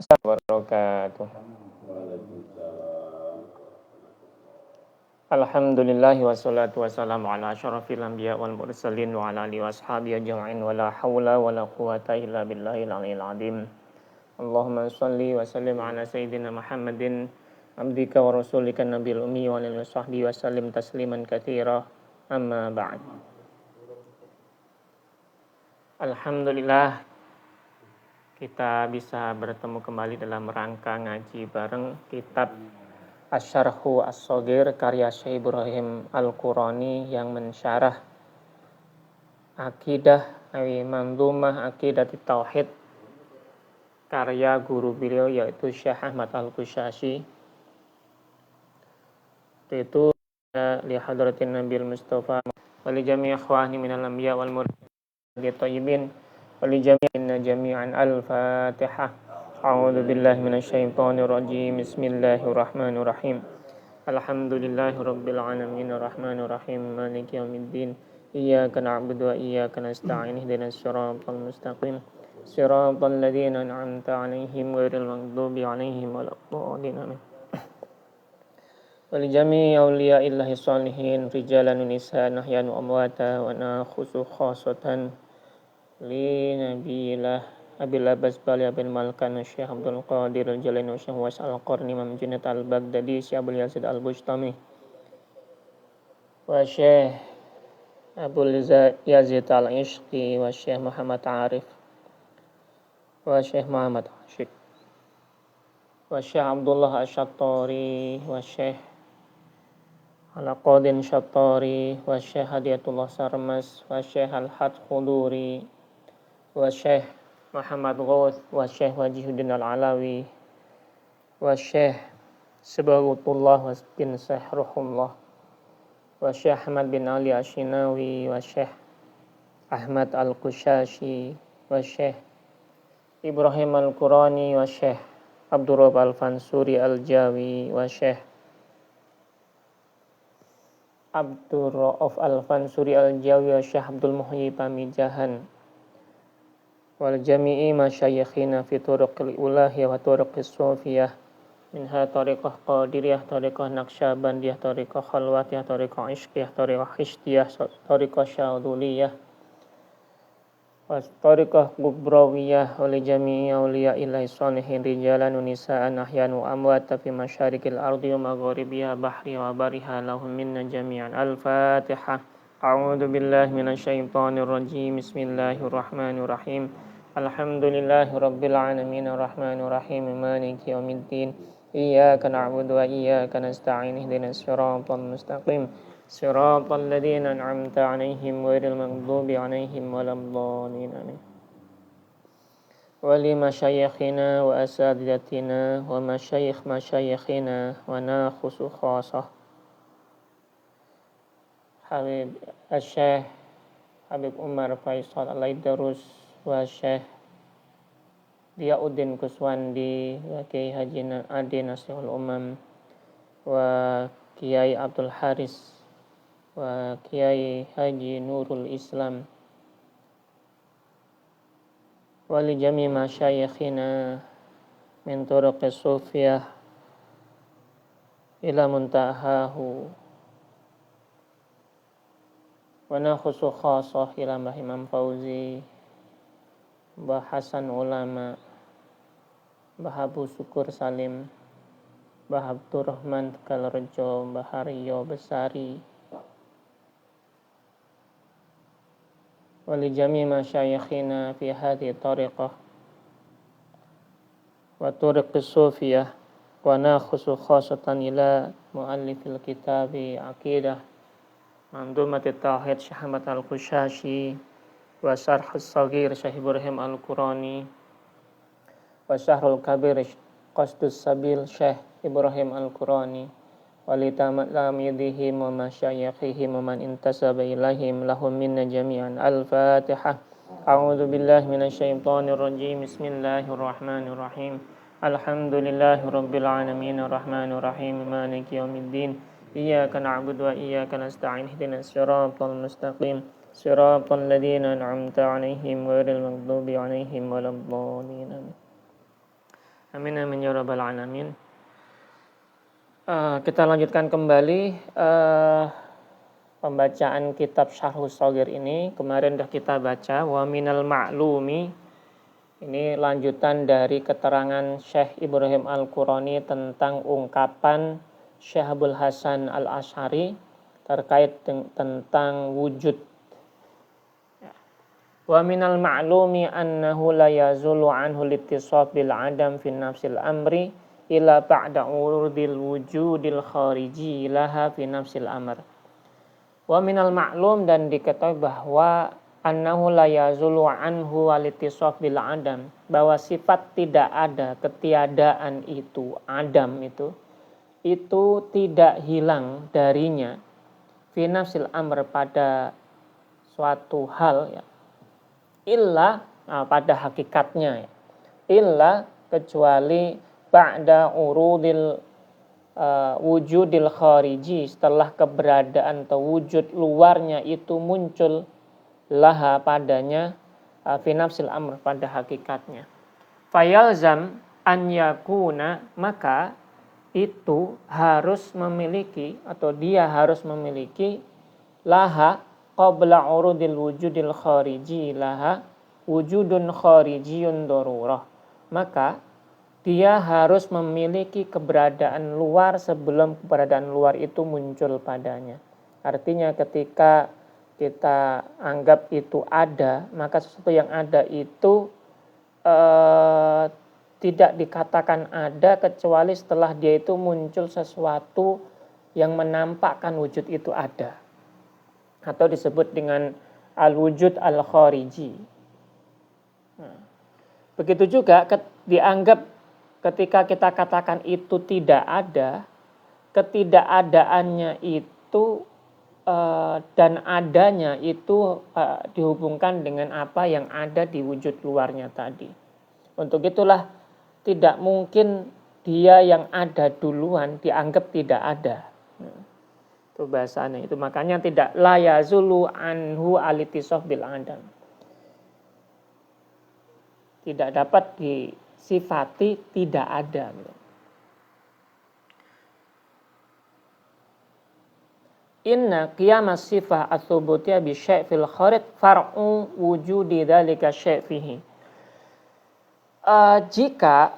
Wabarakatuh. Alhamdulillahi wassalatu wassalamu ala asyrafil anbiya wal mursalin wa ala alihi washabihi ajma'in wa la haula wa la quwata illa billahil aliyil azim. Allahumma shalli wa sallim ala sayyidina Muhammadin abdika wa rasulika nabiyil ummi wa alihi wasahbihi wa sallim tasliman katsira. Amma ba'd. Alhamdulillah kita bisa bertemu kembali dalam rangka ngaji bareng kitab Asy-Syarhu As-Shaghir karya Syekh Ibrahim Al-Qurani yang mensyarah Aqidah Manzumah Aqidah Tauhid karya guru beliau yaitu Syekh Ahmad Al-Qushashi. Itu li hadratin Nabil Mustafa wa li jami' ikhwani minal anbiya wal mursalin thayyibin wa li jami'ina jami'an al-Fatihah. A'udzu billahi minasyaitonir rajim. Bismillahirrahmanirrahim. Alhamdulillahirabbil alamin arrahmanir rahim maliki yaumiddin. Iyyaka na'budu wa iyyaka nasta'in ihdinas siratal mustaqim. Siratal ladzina an'amta 'alaihim ghairil maghdubi 'alaihim waladdallin. Amin. Wal jami'i awliya'illahi sholihin rijalan wa nisaan ahyan wa amwata wa nakhusu khassatan li nabiyillah Abil Abbas Bali Abil Malkan Syekh Abdul Qadir Al-Jalani Syekh Was Al-Qarni Imam Junaid Al-Baghdadi Syekh Abdul Yazid Al-Bustami wa Syekh Abdul Yazid Al-Ishqi wa Syekh Muhammad Arif wa Syekh Muhammad Ashik wa Syekh Abdullah Asy-Syattari wa Syekh Al-Qadin Syattari wa Syekh Hadiyatullah Sarmas wa Syekh Al-Had Khuduri wa Syekh Muhammad Ghaus wa Syekh Wajihuddin Al-Alawi wa Syekh Sabagutullah wa bin Sahruhullah wa Syekh Ahmad bin Ali Ashinawi wa Syekh Ahmad Al-Qushashi wa Syekh Ibrahim Al-Qurani wa Syekh Abdurrahab Al-Fansuri Al-Jawi wa Syekh Abdurrahab Al-Fansuri Al-Jawi wa Syekh Abdul Muhyi Pamijahan wal jami'i masyayikhina fi turuqil ulahiyah wa turuqis sufiyah minha tariqah qadiriyah, tariqah naqsyabandiyah, tariqah khalwatiyah, tariqah ishqiyah, tariqah hishtiyah, tariqah syaduliyah wa tariqah kubrawiyah wal jami'i awliya'illahi sholihin rijalan wa nisaan ahyan wa amwata fi masyarikil ardi wa magharibiha bahri wa bariha lahum minna jami'an. Al-Fatihah. A'udzu billahi minasyaitonir rajim. Bismillahirrahmanirrahim. Alhamdulillahi rabbil alamin arrahmanir rahim maliki yaumiddin. Iyyaka na'budu wa iyyaka nasta'in ihdinas siratal mustaqim. Siratal ladzina an'amta 'alaihim ghairil maghdubi 'alaihim waladdallin. Amin. Wa li masyayikhina wa asatidatina wa masyayikh masyayikhina wa nakhusu khassah Habib Syekh Habib Umar Faisal Al-Aidarus wa Syekh Diyauddin Kuswandi wa Kiai Haji Adi Nasihul Umam wa Kiai Abdul Haris wa Kiai Haji Nurul Islam wa li jami' masyayikhina min turuqis sufiyah ila muntahahu wa nakhusu khassah ila Mbah Imam Fauzi, Mbah Hasan Ulama, Mbah Abu Syukur Salim, Mbah Abdurrahman Tegal Rejo, Mbah Haryo Besari wa li jami' masyayikhina fi hadhihi tariqah wa turuqis sufiyah wa nakhusu khassatan ila muallifil kitabi Aqidah Manzumatit Tauhid Syekh Ahmad Al-Qushashi wa Syarh As-Shaghir Syekh Ibrahim Al-Qurani wa Syahrul Kabir Qasdus Sabil Syekh Ibrahim Al-Qurani wa li tamamidihim wa masyayikhihim wa man intasaba ilaihim lahum minna jami'an. Al-Fatihah. A'udzu billahi minasyaitonir rajim. Bismillahirrahmanirrahim. Alhamdulillahi rabbil alamin arrahmanir rahim maliki yaumiddin. Iyyaka na'budu wa iyyaka nasta'in ihdinas siratal mustaqim. Siratal ladzina an'amta 'alaihim ghairil maghdubi 'alaihim waladdallin. Amin amin ya rabbal alamin. Kita lanjutkan kembali pembacaan kitab Syarhus Shaghir ini. Kemarin sudah kita baca wa minal ma'lumi. Ini lanjutan dari keterangan Syekh Ibrahim Al-Qurani tentang ungkapan Syekh Abdul Hasan Al-Asy'ari terkait tentang wujud. Wa minal ma'lumi annahu la yazulu anhu litisaf bil adam fi nafsil amri ila ba'da urudil wujudil khariji laha fi nafsil amr. Wa minal ma'lum, dan diketahui bahwa annahu la yazulu anhu walitisaf bil adam, bahwa sifat tidak ada, ketiadaan itu, adam itu tidak hilang darinya fi nafsil amr, pada suatu hal ya, illa pada hakikatnya ya, illa kecuali ba'da urudil wujudil khariji, setelah keberadaan atau wujud luarnya itu muncul laha padanya fi nafsil amr, pada hakikatnya. Fayalzam an yakuna, maka itu harus memiliki atau dia harus memiliki laha qabla urudil wujudil khariji laha wujudun kharijiyun darurah, maka dia harus memiliki keberadaan luar sebelum keberadaan luar itu muncul padanya. Artinya ketika kita anggap itu ada, maka sesuatu yang ada itu tidak dikatakan ada kecuali setelah dia itu muncul sesuatu yang menampakkan wujud itu ada, atau disebut dengan al-wujud al-khariji. Begitu juga dianggap ketika kita katakan itu tidak ada, ketidakadaannya itu dan adanya itu dihubungkan dengan apa yang ada di wujud luarnya tadi. Untuk itulah tidak mungkin dia yang ada duluan dianggap tidak ada. Itu bahasanya itu, makanya tidak la yazulu anhu alitisaf bil adam. Tidak dapat disifati tidak ada. Inna qiyamas sifah ats-tsubutiyah bi syai' fil kharij far'u wujudi dzalika syai' fihi. Jika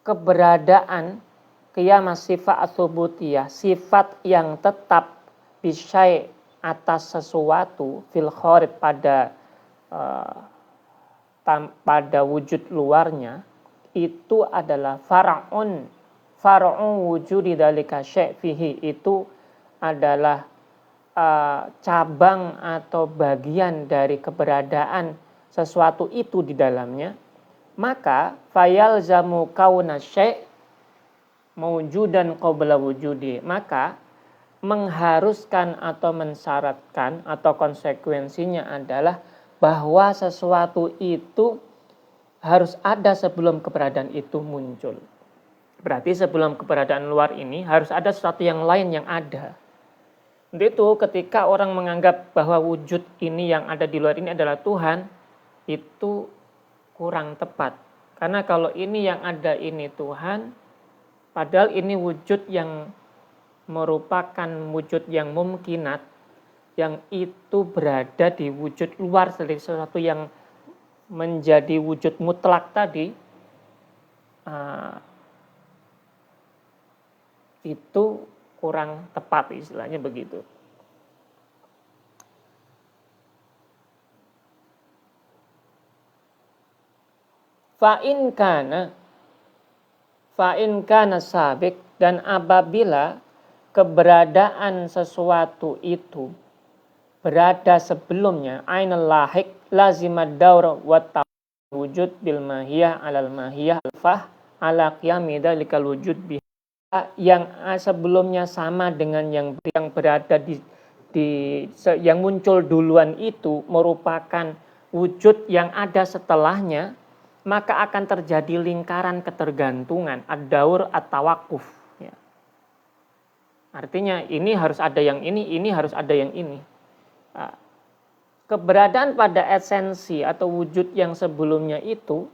keberadaan qiyamas sifah ats-tsubutiyah, sifat yang tetap bi syai' atas sesuatu fil kharij, pada wujud luarnya, itu adalah far'u wujudi dzalika syai' fihi, itu adalah cabang atau bagian dari keberadaan sesuatu itu di dalamnya. Maka fayalzamu kauna syai' mawjudan qabla wujudi, maka mengharuskan atau mensyaratkan atau konsekuensinya adalah bahwa sesuatu itu harus ada sebelum keberadaan itu muncul. Berarti sebelum keberadaan luar ini harus ada sesuatu yang lain yang ada. Untuk itu ketika orang menganggap bahwa wujud ini yang ada di luar ini adalah Tuhan, itu kurang tepat. Karena kalau ini yang ada ini Tuhan, padahal ini wujud yang merupakan wujud yang mumkinat, yang itu berada di wujud luar dari sesuatu yang menjadi wujud mutlak tadi, itu kurang tepat, istilahnya begitu. Fa'in kana sabik, dan apabila keberadaan sesuatu itu berada sebelumnya, ainal lahik lazimad daur wa wujud bil mahiyah alal mahiyah alfah ala qiyami dalikal wujud biha, yang sebelumnya sama dengan yang berada di yang muncul duluan itu merupakan wujud yang ada setelahnya, maka akan terjadi lingkaran ketergantungan, ad-daur at-tawakuf ya. Artinya ini harus ada yang ini harus ada yang ini. Keberadaan pada esensi atau wujud yang sebelumnya itu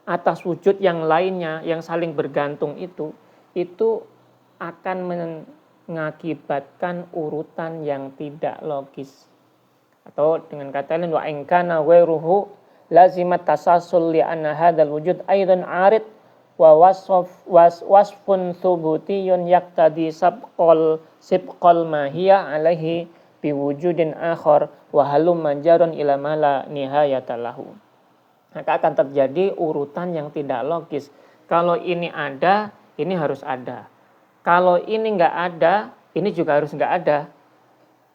atas wujud yang lainnya yang saling bergantung itu akan mengakibatkan urutan yang tidak logis. Atau dengan kata lain, wa in kana ghairuhu lazimat tasalsul li anna hadzal wujud aidan arid wa wasfun thubutiyun yaqtadi sibqal mahiyah alaihi biwujudin akhar wa halum manjarun ila ma la nihayata lahu. Maka akan terjadi urutan yang tidak logis. Kalau ini ada, ini harus ada. Kalau ini enggak ada, ini juga harus enggak ada.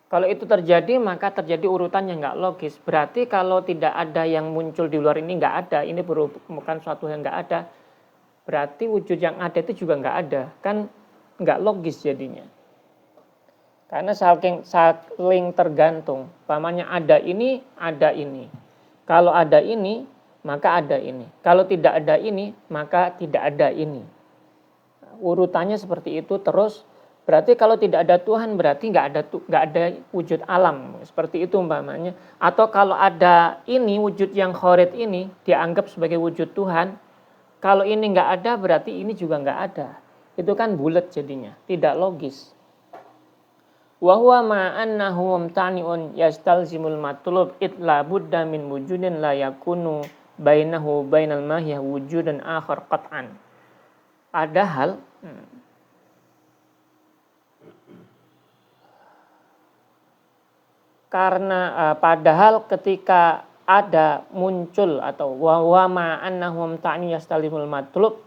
Kalau itu terjadi, maka terjadi urutan yang enggak logis. Berarti kalau tidak ada yang muncul di luar ini enggak ada, ini bukan suatu yang enggak ada. Berarti wujud yang ada itu juga enggak ada. Kan enggak logis jadinya. Karena saling tergantung. Pamannya ada ini, ada ini. Kalau ada ini, maka ada ini. Kalau tidak ada ini, maka tidak ada ini. Urutannya seperti itu terus. Berarti kalau tidak ada Tuhan, berarti nggak ada wujud alam. Seperti itu umpamanya. Atau kalau ada ini, wujud yang khorid ini, dianggap sebagai wujud Tuhan. Kalau ini nggak ada, berarti ini juga nggak ada. Itu kan bulat jadinya, tidak logis. Wa huwa ma'annahu mumtani'un yastalzimul matlub itla budda min wujudin la yakunu bainahu bainal mahiyah wujudan akhar qat'an. Padahal padahal ketika ada muncul atau wa ma'annahu mumtani'un yastalzimul matlub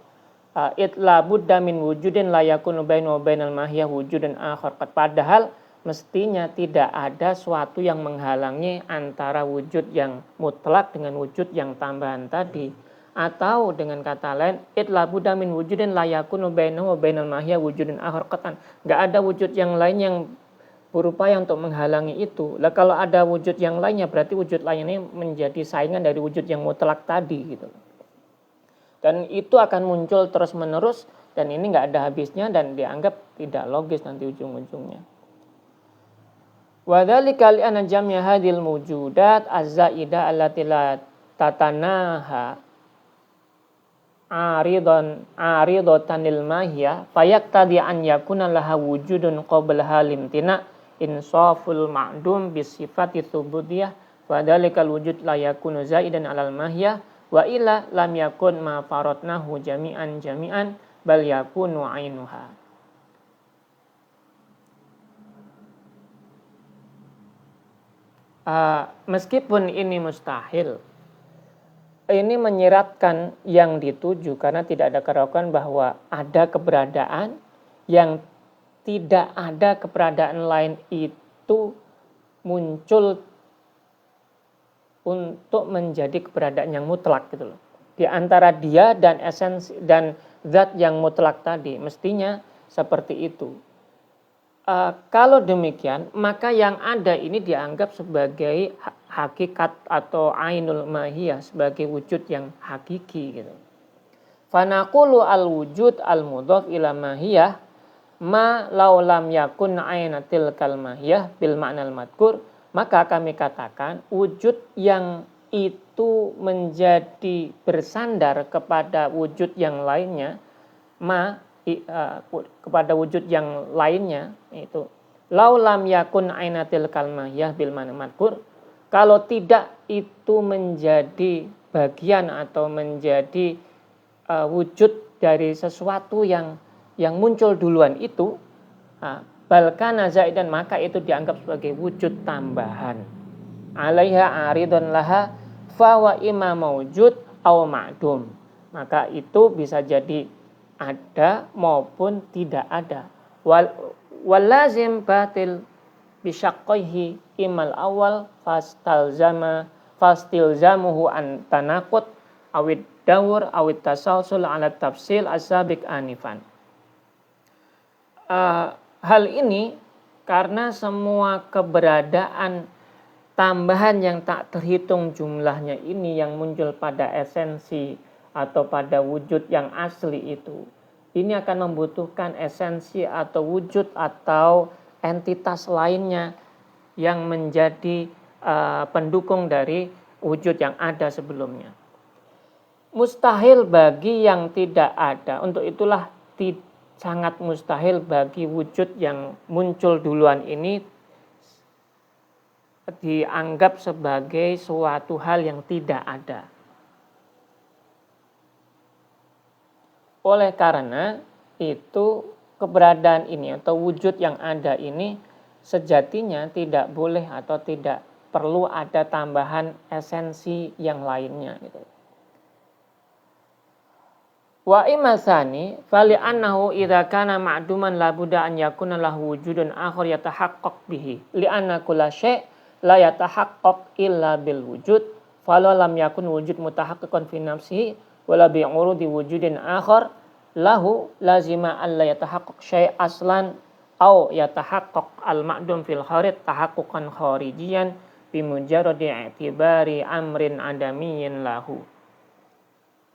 itla budda min wujudin la yakunu bainahu bainal mahiyah wujudan akhar qat. Padahal mestinya tidak ada suatu yang menghalangi antara wujud yang mutlak dengan wujud yang tambahan tadi. Atau dengan kata lain, itla budda min wujudin la yakunu bainahu bainal mahiyah wujudin akhar qatan. Enggak ada wujud yang lain yang berupaya untuk menghalangi itu. Lah kalau ada wujud yang lainnya, berarti wujud lainnya menjadi saingan dari wujud yang mutlak tadi gitu. Dan itu akan muncul terus-menerus dan ini enggak ada habisnya dan dianggap tidak logis nanti ujung-ujungnya. Wa dzalika li anna jam'a hadhil mawjudat az-zaidah allati la tatanaha aridatan lil mahiyah fayaqtadi an yakuna laha wujudun qabla halimtina insaful ma'dum bi sifati thubutiyah wa dzalikal wujud la yakunu zaidan 'alal mahiyah wa illa lam yakun ma faradnahu jami'an bal yakunu 'ainuha. Meskipun ini mustahil, ini menyiratkan yang dituju karena tidak ada keraguan bahwa ada keberadaan yang tidak ada keberadaan lain itu muncul untuk menjadi keberadaan yang mutlak gitu loh. Di antara dia dan esensi dan zat yang mutlak tadi mestinya seperti itu. Kalau demikian, maka yang ada ini dianggap sebagai hakikat atau ainul mahiyah, sebagai wujud yang hakiki gitu. Fanaqulu al-wujud al-mudhaf ila mahiyah ma law lam yakun ainatil kal mahiyah bil ma'nal madkur, maka kami katakan wujud yang itu menjadi bersandar kepada wujud yang lainnya kepada wujud yang lainnya itu laulam yakun ainatil kalmahiyah bil madkur, kalau tidak itu menjadi bagian atau menjadi wujud dari sesuatu yang muncul duluan itu balkana zaidan, maka itu dianggap sebagai wujud tambahan alaiha aridun laha fa wa imma maujud aw ma'dum, maka itu bisa jadi ada maupun tidak ada. Wal lazim batil bisyaqqaihi imal awal fastilzamuhu an tanaqud awid dawur awid tasalsul ala tafsil as-sabiq anifan. Hal ini karena semua keberadaan tambahan yang tak terhitung jumlahnya ini yang muncul pada esensi atau pada wujud yang asli itu, ini akan membutuhkan esensi atau wujud atau entitas lainnya yang menjadi pendukung dari wujud yang ada sebelumnya. mustahil bagi yang tidak ada. Untuk itulah sangat mustahil bagi wujud yang muncul duluan ini dianggap sebagai suatu hal yang tidak ada. Oleh karena itu keberadaan ini atau wujud yang ada ini sejatinya tidak boleh atau tidak perlu ada tambahan esensi yang lainnya gitu. Wa imasani fali annahu idza kana ma'duman la budda an yakuna lahu wujudun akhar yatahaqqaq bihi li anna kulla syai' la yatahaqqaq illa bil wujud fala lam yakun wujud mutahaqqiqan fi nafsihi wala bi urudi wujudin akhar lahu lazima an la yatahaqqaq syai' aslan au yatahaqqaq al ma'dum fil kharij tahaqquqan kharijiyan bi mujarradi i'tibari amrin adamiyyin lahu.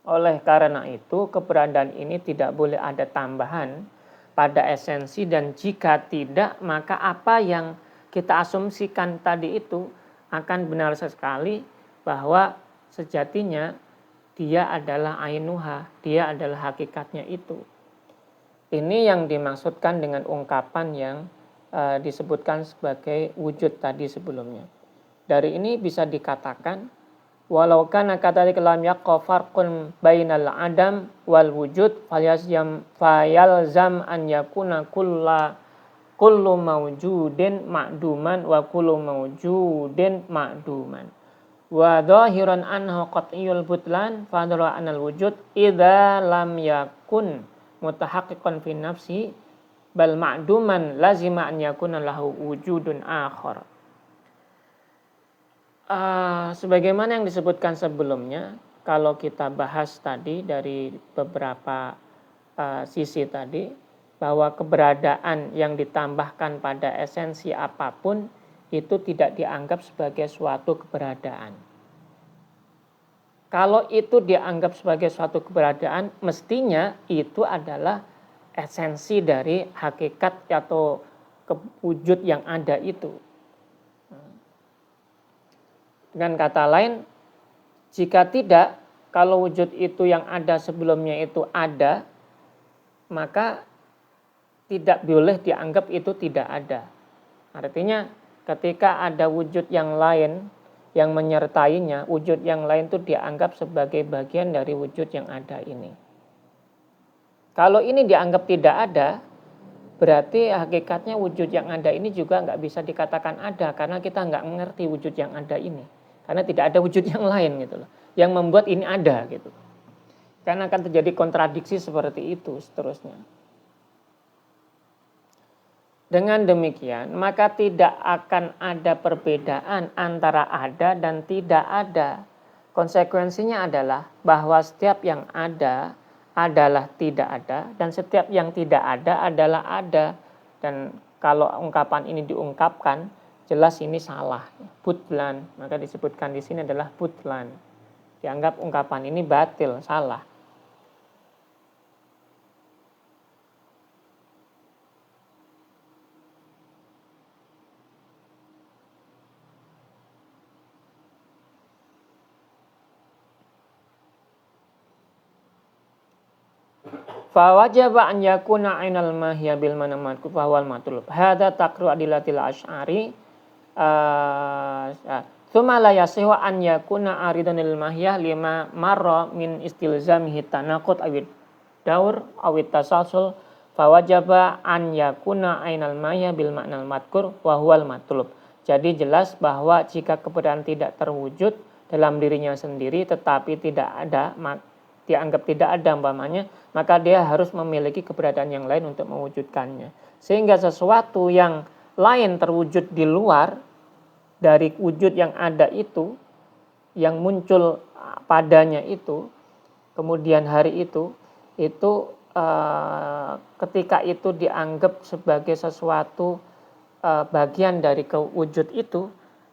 Oleh karena itu, keberadaan ini tidak boleh ada tambahan pada esensi, dan jika tidak, maka apa yang kita asumsikan tadi itu akan benar sekali bahwa sejatinya dia adalah ainuha, dia adalah hakikatnya itu. Ini yang dimaksudkan dengan ungkapan yang disebutkan sebagai wujud tadi sebelumnya. Dari ini bisa dikatakan walau kana kadzalika lam yaqa farqun bainal adam wal wujud fayalzam an yakuna kullu mawjudin ma'duman wa kullu mawjudin ma'duman wa dhahiran anhu qat'iyul butlan fadra anal wujud idza lam yakun mutahaqqiqan fi nafsi bal ma'duman lazima an yakuna lahu wujudun akhar. Sebagaimana yang disebutkan sebelumnya, kalau kita bahas tadi dari beberapa sisi tadi, bahwa keberadaan yang ditambahkan pada esensi apapun itu tidak dianggap sebagai suatu keberadaan. Kalau itu dianggap sebagai suatu keberadaan, mestinya itu adalah esensi dari hakikat atau wujud yang ada itu. Dengan kata lain, jika tidak, kalau wujud itu yang ada sebelumnya itu ada, maka tidak boleh dianggap itu tidak ada. Artinya ketika ada wujud yang lain yang menyertainya, wujud yang lain itu dianggap sebagai bagian dari wujud yang ada ini. Kalau ini dianggap tidak ada, berarti hakikatnya wujud yang ada ini juga nggak bisa dikatakan ada, karena kita nggak mengerti wujud yang ada ini. Karena tidak ada wujud yang lain gitu loh, yang membuat ini ada gitu. Karena akan terjadi kontradiksi seperti itu seterusnya. Dengan demikian, maka tidak akan ada perbedaan antara ada dan tidak ada. Konsekuensinya adalah bahwa setiap yang ada adalah tidak ada, dan setiap yang tidak ada adalah ada. Dan kalau ungkapan ini diungkapkan, jelas ini salah, butlan. Maka disebutkan di sini adalah butlan. Dianggap ungkapan ini batil, salah. Fa wajaba an yakuna ainal mahya bil manamat fawal matlub. Hadza taqru adilatil asy'ari. Tsumma la yasihu an yakuna aridan lil mahyah lima marra min istilzamihi tanaqud awid daur awid tasalsul fa wajaba an yakuna ainal mahyah bil ma'nal madkur wa huwal matlub. Jadi jelas bahwa jika keberadaan tidak terwujud dalam dirinya sendiri tetapi tidak ada, dianggap tidak ada umpamanya, maka dia harus memiliki keberadaan yang lain untuk mewujudkannya. Sehingga sesuatu yang lain terwujud di luar dari wujud yang ada itu, yang muncul padanya itu, kemudian hari itu ketika itu dianggap sebagai sesuatu bagian dari wujud itu,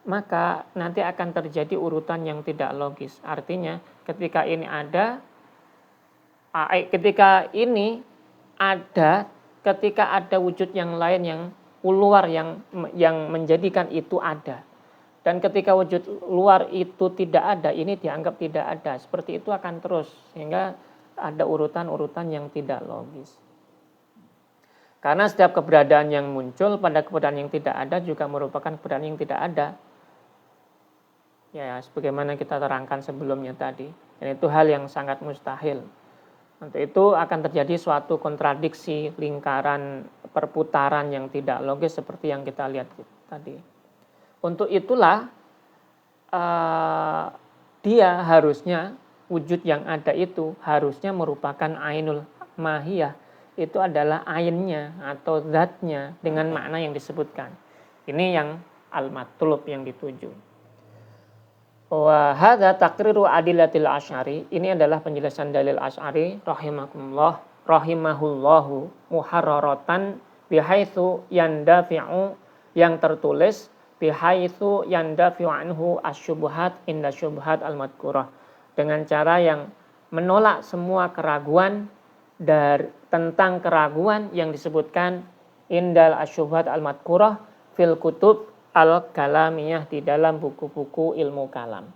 maka nanti akan terjadi urutan yang tidak logis. Artinya ketika ini ada, ketika ada wujud yang lain yang luar yang menjadikan itu ada, Dan ketika wujud luar itu tidak ada, ini dianggap tidak ada. Seperti itu akan terus, sehingga ada urutan-urutan yang tidak logis. Karena setiap keberadaan yang muncul pada keberadaan yang tidak ada juga merupakan keberadaan yang tidak ada. Ya, sebagaimana kita terangkan sebelumnya tadi. Dan itu hal yang sangat mustahil. Untuk itu akan terjadi suatu kontradiksi, lingkaran, perputaran yang tidak logis seperti yang kita lihat tadi. Untuk itulah dia harusnya, wujud yang ada itu harusnya merupakan ainul mahiyah. Itu adalah ainnya atau zatnya dengan makna yang disebutkan. Ini yang al-matlub yang dituju. Wa hadza taqriru adillatil Asy'ari. Ini adalah penjelasan dalil Asy'ari rahimahullahu muharraratan bihaitsu yandafi'u, yang tertulis bihaitsu yandafi'u anhu asyubhat inda syubhat al-madhkurah, dengan cara yang menolak semua keraguan tentang keraguan yang disebutkan indal asyubhat al-madhkurah fil kutub al-kalamiyah, di dalam buku-buku ilmu kalam.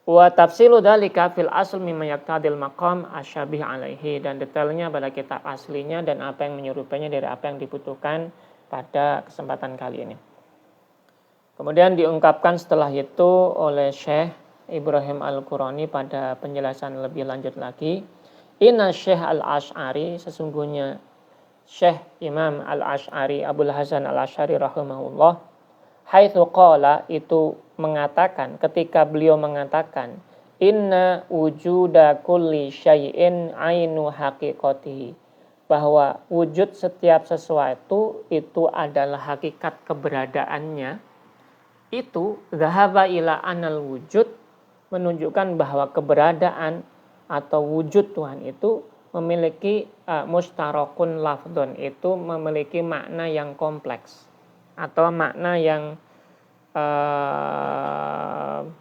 Wa tafsilu dzalika fil asl mimma yaqtadil maqam asyabih alaihi, dan detailnya pada kitab aslinya dan apa yang menyerupainya dari apa yang dibutuhkan pada kesempatan kali ini. Kemudian diungkapkan setelah itu oleh Syekh Ibrahim Al-Qurani pada penjelasan lebih lanjut lagi, inna Syekh Al-Asy'ari, sesungguhnya Syekh Imam Al-Asy'ari Abul Hasan Al-Asy'ari rahimahullah, haitsu qala, itu mengatakan, ketika beliau mengatakan inna wujuda kulli syai'in ainu haqiqatihi, bahwa wujud setiap sesuatu itu adalah hakikat keberadaannya, itu zahaba ila anal wujud, menunjukkan bahwa keberadaan atau wujud Tuhan itu memiliki mustarakun lafdhon, itu memiliki makna yang kompleks atau makna yang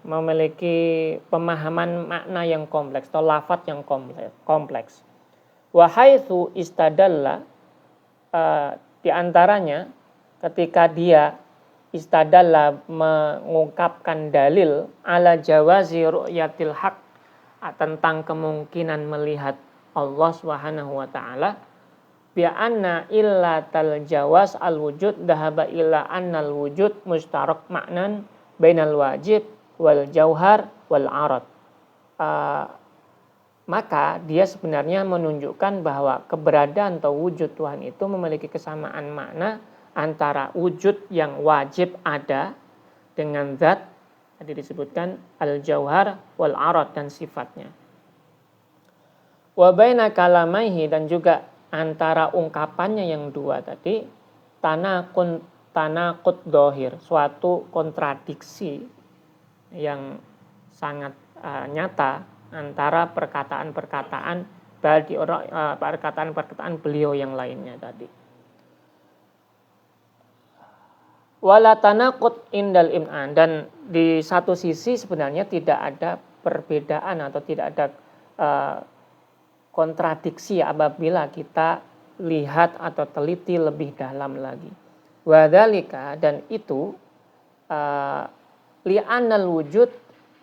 memiliki pemahaman makna yang kompleks atau lafadz yang kompleks. Wa haitsu istadalla, di antaranya ketika dia istadalla mengungkapkan dalil ala jawazi ru'yatil haq, tentang kemungkinan melihat Allah Subhanahu wa taala, bi anna illatal jawaz al wujud dhahaba ila annal wujud mustarak maknan bainal wajib wal jauhar wal arad. Maka dia sebenarnya menunjukkan bahwa keberadaan atau wujud Tuhan itu memiliki kesamaan makna antara wujud yang wajib ada dengan zat, tadi disebutkan al jauhar wal arad, dan sifatnya. Wa baina kalamaihi, dan juga antara ungkapannya yang dua tadi, tanaqud dhahir, suatu kontradiksi yang sangat nyata antara perkataan-perkataan beliau yang lainnya tadi. Wala tanaqud indal im'an, dan di satu sisi sebenarnya tidak ada perbedaan atau tidak ada kontradiksi apabila kita lihat atau teliti lebih dalam lagi. Wadzalika, dan itu li'anal wujud,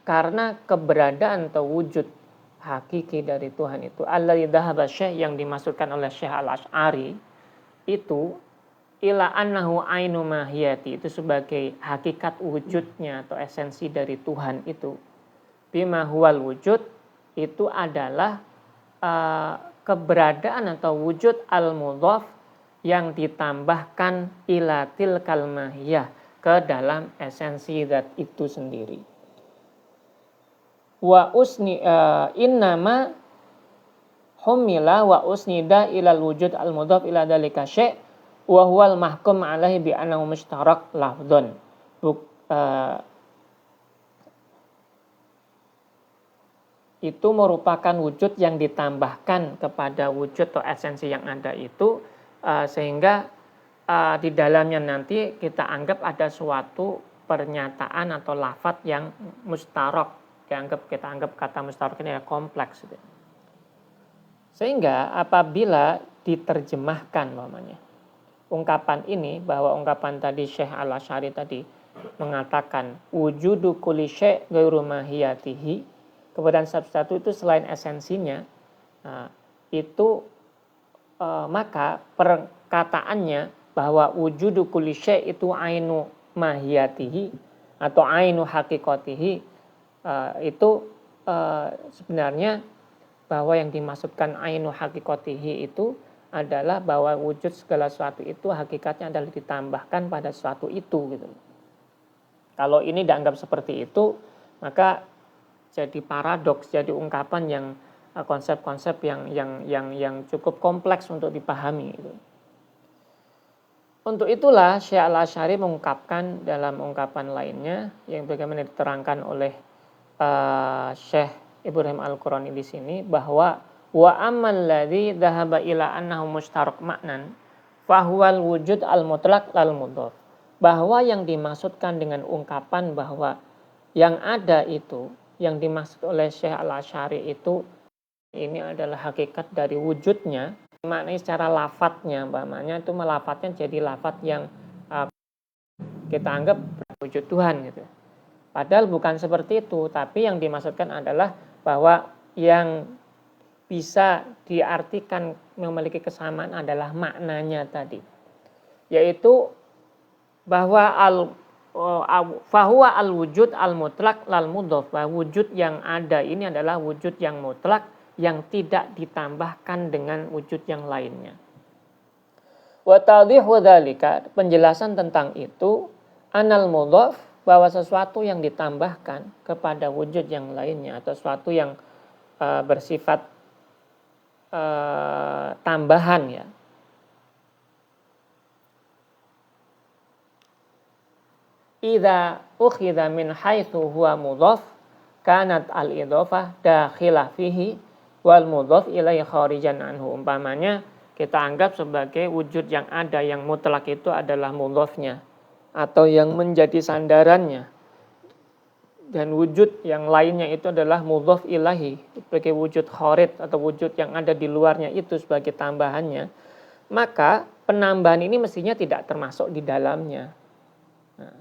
karena keberadaan atau wujud hakiki dari Tuhan itu, alladzi dhahaba Syekh, yang dimaksudkan oleh Syekh Al-Asy'ari itu, ila annahu ainu mahiyati, itu sebagai hakikat wujudnya atau esensi dari Tuhan itu. Bima huwal wujud, itu adalah keberadaan atau wujud al-mudhaf yang ditambahkan ila tilkal mahiyah, ke dalam esensi zat itu sendiri. Wa usni innama humila wa usnida ilal wujud al-mudhaf ila dalika syai' wa huwal mahkum alaihi bi annahu mushtarak lafdhon. Itu merupakan wujud yang ditambahkan kepada wujud atau esensi yang ada itu, sehingga di dalamnya nanti kita anggap ada suatu pernyataan atau lafadz yang mustarak. Kita anggap kata mustarak ini kompleks. Sehingga apabila diterjemahkan ungkapan ini, bahwa ungkapan tadi Syekh Al-Asy'ari tadi, mengatakan wujudu kulli syai' ghairu mahiyatihi, keberadaan sesuatu itu selain esensinya, itu maka perkataannya bahwa wujudu kulli syai' itu ainu mahiyatihi atau ainu hakikatihi, itu sebenarnya bahwa yang dimaksudkan ainu hakikatihi itu adalah bahwa wujud segala sesuatu itu hakikatnya adalah ditambahkan pada sesuatu itu gitu. Kalau ini dianggap seperti itu, maka jadi paradoks, jadi ungkapan yang konsep-konsep yang cukup kompleks untuk dipahami gitu. Untuk itulah Syekh Al-Asy'ari mengungkapkan dalam ungkapan lainnya yang bagaimana diterangkan oleh Syekh Ibrahim Al-Qurani di sini, bahwa wa ammal ladzi dhahaba ila annahu mushtarak maknan fahuwal wujud al-mutlaq lal mudhaf. Bahwa yang dimaksudkan dengan ungkapan bahwa yang ada itu, yang dimaksud oleh Syekh Al-Asy'ari itu ini adalah hakikat dari wujudnya, maknanya secara lafadznya, umpamanya itu melafatnya jadi lafadz yang kita anggap wujud Tuhan gitu. Padahal bukan seperti itu, tapi yang dimaksudkan adalah bahwa yang bisa diartikan memiliki kesamaan adalah maknanya tadi, yaitu bahwa fahuwa al wujud al mutlaq lal mudhaf, bahwa wujud yang ada ini adalah wujud yang mutlak yang tidak ditambahkan dengan wujud yang lainnya. Wa tadhihu dzalika, penjelasan tentang itu, anal mudhaf, bahwa sesuatu yang ditambahkan kepada wujud yang lainnya atau sesuatu yang bersifat tambahan ya, idza ukhidha min haitsu huwa mudhaf kanat al-idhofah dakhilah fihi wal mudhaf ilaihi kharijan anhu. Umpamanya kita anggap sebagai wujud yang ada yang mutlak itu adalah mudhafnya atau yang menjadi sandarannya, dan wujud yang lainnya itu adalah mudhaf ilahi sebagai wujud kharid atau wujud yang ada di luarnya itu sebagai tambahannya, maka penambahan ini mestinya tidak termasuk di dalamnya. Nah,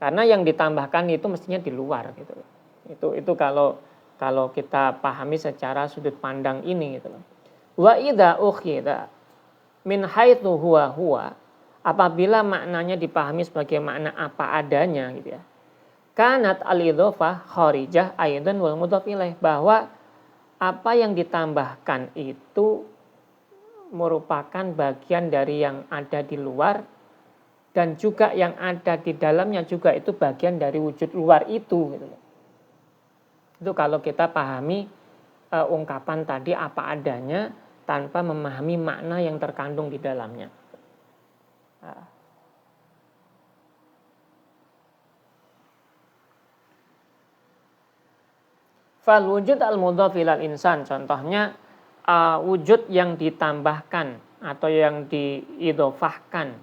karena yang ditambahkan itu mestinya di luar gitu. Itu kalau kita pahami secara sudut pandang ini gitu. Wa idza ukhidha min haitsu huwa, apabila maknanya dipahami sebagai makna apa adanya gitu ya, kanat al-idhofah kharijah aidan wal mudhaf ilaih, bahwa apa yang ditambahkan itu merupakan bagian dari yang ada di luar, dan juga yang ada di dalamnya juga itu bagian dari wujud luar itu gitu. Itu kalau kita pahami ungkapan tadi apa adanya tanpa memahami makna yang terkandung di dalamnya. Fal wujud al-mudhaf ilal insan, contohnya wujud yang ditambahkan atau yang diidhofahkan,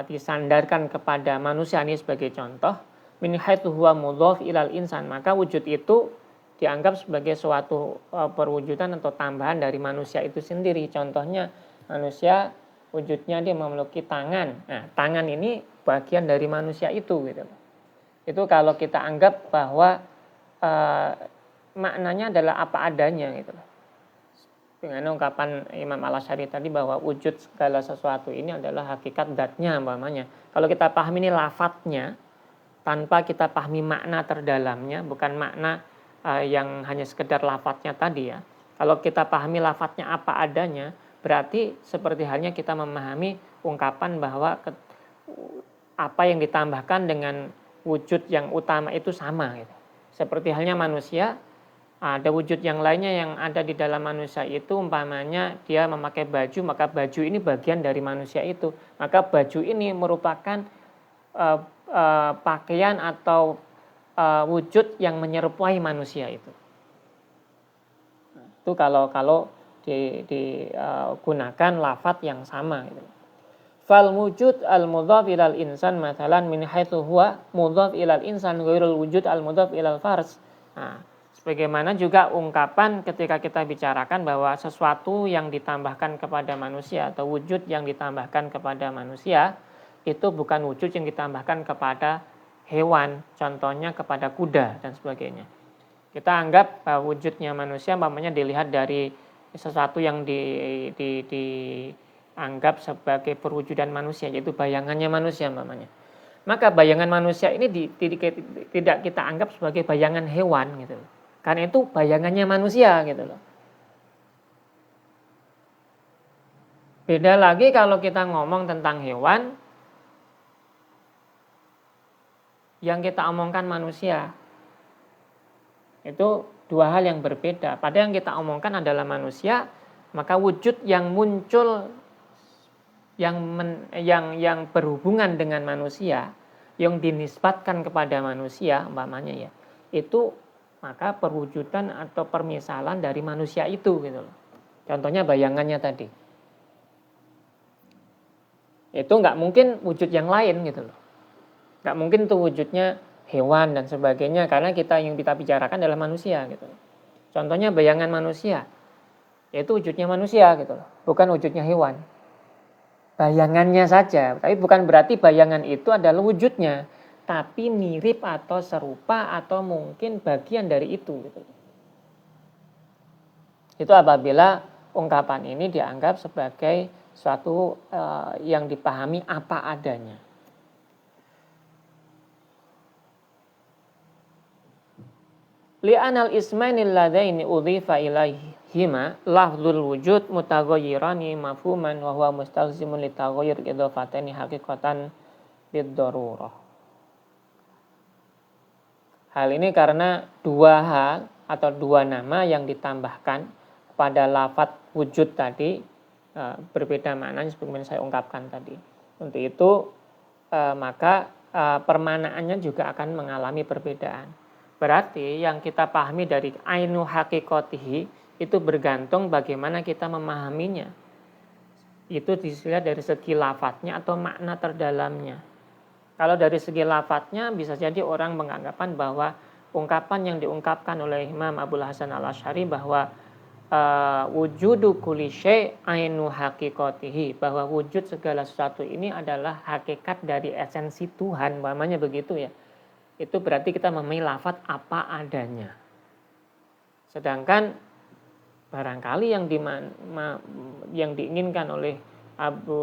disandarkan kepada manusia, ini sebagai contoh, min haitsu huwa mudhaf ilal insan, maka wujud itu dianggap sebagai suatu perwujudan atau tambahan dari manusia itu sendiri. Contohnya manusia wujudnya dia memiliki tangan. Nah, tangan ini bagian dari manusia itu gitu. Itu kalau kita anggap bahwa maknanya adalah apa adanya gitu. Dengan ungkapan Imam Al-Asy'ari tadi bahwa wujud segala sesuatu ini adalah hakikat dzatnya umpamanya. Kalau kita pahami ini lafadznya tanpa kita pahami makna terdalamnya, bukan makna yang hanya sekedar lafadznya tadi ya. Kalau kita pahami lafadznya apa adanya, berarti seperti halnya kita memahami ungkapan bahwa apa yang ditambahkan dengan wujud yang utama itu sama gitu. Seperti halnya manusia, ada wujud yang lainnya yang ada di dalam manusia itu, umpamanya dia memakai baju, maka baju ini bagian dari manusia itu. Maka baju ini merupakan pakaian atau wujud yang menyerupai manusia itu. Itu kalau digunakan lafadz yang sama gitu. Fal wujud al mudhaf ilal insan mathalan min haitsu huwa mudhaf ilal insan ghairul wujud al mudhaf ilal fars. Nah, sebagaimana juga ungkapan ketika kita bicarakan bahwa sesuatu yang ditambahkan kepada manusia atau wujud yang ditambahkan kepada manusia itu bukan wujud yang ditambahkan kepada hewan, contohnya kepada kuda dan sebagainya. Kita anggap bahwa wujudnya manusia umpamanya dilihat dari sesuatu yang dianggap sebagai perwujudan manusia, yaitu bayangannya manusia umpamanya. Maka bayangan manusia ini tidak kita anggap sebagai bayangan hewan gitu loh. Karena itu bayangannya manusia gitu loh. Beda lagi kalau kita ngomong tentang hewan, yang kita omongkan manusia. Itu dua hal yang berbeda. Pada yang kita omongkan adalah manusia, maka wujud yang muncul yang berhubungan dengan manusia, yang dinisbatkan kepada manusia umpamanya ya, itu maka perwujudan atau permisalan dari manusia itu gitu loh. Contohnya bayangannya tadi. Itu nggak mungkin wujud yang lain gitu loh. Nggak mungkin tuh wujudnya hewan dan sebagainya, karena yang kita bicarakan adalah manusia gitu. Contohnya bayangan manusia, yaitu wujudnya manusia gitu loh, bukan wujudnya hewan. Bayangannya saja, tapi bukan berarti bayangan itu adalah wujudnya, tapi mirip atau serupa atau mungkin bagian dari itu gitu. Itu apabila ungkapan ini dianggap sebagai suatu yang dipahami apa adanya. Li'anal ismainil ladaini udhifa ilaihima lafzul wujud mutaghayyirani mafhuman wa huwa mustalzimun litaghayyur idhafataini haqiqatan bid-darurah. Hal ini karena dua hal atau dua nama yang ditambahkan pada lafaz wujud tadi berbeda maknanya sebagaimana saya ungkapkan tadi. Untuk itu maka permanaannya juga akan mengalami perbedaan. Berarti yang kita pahami dari ainu hakikotihi itu bergantung bagaimana kita memahaminya. Itu dilihat dari segi lafadznya atau makna terdalamnya. Kalau dari segi lafadznya bisa jadi orang menganggapan bahwa ungkapan yang diungkapkan oleh Imam Abul Hasan Al-Asy'ari bahwa wujudu kulli syai' ainu hakikotihi, bahwa wujud segala sesuatu ini adalah hakikat dari esensi Tuhan, namanya begitu ya. Itu berarti kita memahami lafaz apa adanya. Sedangkan barangkali yang diinginkan oleh Abu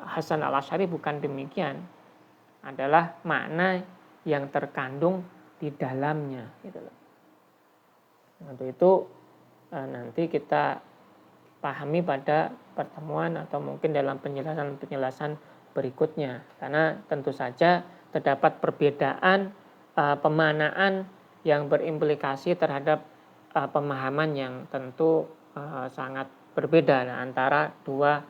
Hasan Al-Asy'ari bukan demikian. Adalah makna yang terkandung di dalamnya. Gitu loh. Untuk itu nanti kita pahami pada pertemuan atau mungkin dalam penjelasan berikutnya. Karena tentu saja terdapat perbedaan pemanaan yang berimplikasi terhadap pemahaman yang tentu sangat berbeda antara dua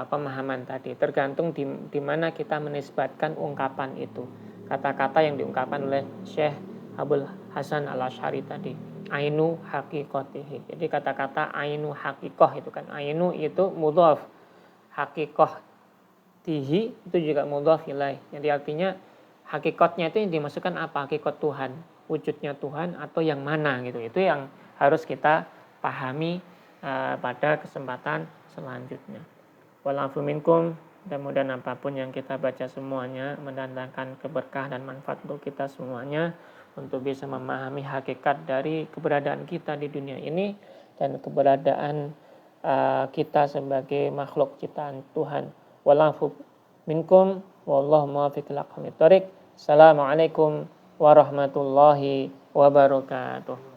pemahaman tadi. Tergantung di mana kita menisbatkan ungkapan itu. Kata-kata yang diungkapkan oleh Syekh Abul Hasan Al-Asy'ari tadi. Ainu hakikotihi. Jadi kata-kata ainu hakikoh itu kan. Ainu itu mudhaf. Hakikoh tihi itu juga mudhaf ilaih. Jadi artinya hakikatnya itu yang dimasukkan apa? Hakikat Tuhan, wujudnya Tuhan atau yang mana gitu. Itu yang harus kita pahami pada kesempatan selanjutnya. Walafu minkum, mudah-mudahan apapun yang kita baca semuanya mendatangkan keberkahan dan manfaat untuk kita semuanya, untuk bisa memahami hakikat dari keberadaan kita di dunia ini dan keberadaan kita sebagai makhluk ciptaan Tuhan. Walafu minkum, wallahu muwaffiq ila aqwamit thoriq. Assalamualaikum warahmatullahi wabarakatuh.